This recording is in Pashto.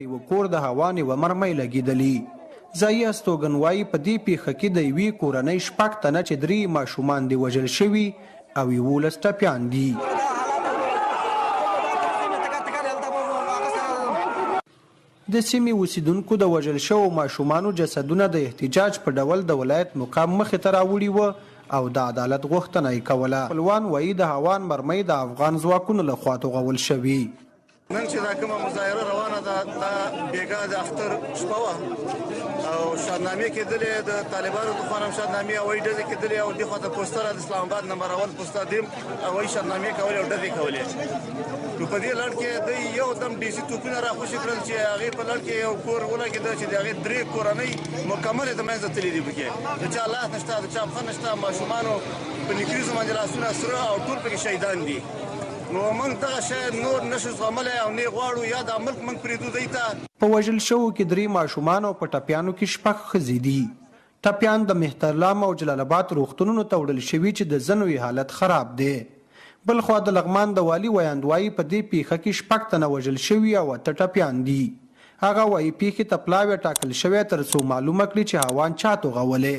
یو کور د هوانې و مرمۍ لګېدلي. ځایي استوګن وایي په دې پیښه کې د یوې کورنۍ 6 تنه چې 3 ماشومان دي وژل شوي او 11 ټپیان دي. د سیمې اوسیدونکو د وژل شوو ماشومانو جسدونه د احتجاج په ډول د ولایت مقام مخې ته راوړي وه او د عدالت غوښتنه یې کوله. خپلوان وایي د هوان مرمۍ د افغان ځواکونو لخوا توغول شوي. نن چې دا کومه مظاهره روانه ده دا بیګا د اختر شپه وه او شاهنامې کېدلې د طالبانو لخوا هم شاهنامې هوایي ډزې کېدلې او دې خوا ته پوسټر د اسلام آباد نمبر اول پوسټر دیم هوایي شاهنامې کولې او ډزې کولې. نو په دې لړ کې دوی یو دم ډیسي توپونه راخوشي کړل چې هغې په لړ کې یو کور ولګېده چې د هغې 3 کورنۍ مکملې د منځه تللي دي. پکې د چا لاس نشته د چا پښه نشته ماشومانو په نیکریزو باندې لاسونه سره او ټول پکې شهیدان دي. نو موږ دغه شی نور نشو زغملی او نه غواړو یا دا ملک موږ پرېږدو دی ته. په وژل شوو کې 3 ماشومان او په ټپیانو کې 6 ښځې دي. ټپیان د مهترلام او جلال آباد روغتونونو ته وړل شوي چې د ځینو یې حالت خراب دی. بل خوا د لغمان د والي ویاندوایي په دې پیښه کې 6 تنه وژل شوي او 8 ټپیان دي. هغه وایي پیښې ته پلاوی ټاکل شوی تر څو معلومه کړي چې هوان چا توغولې.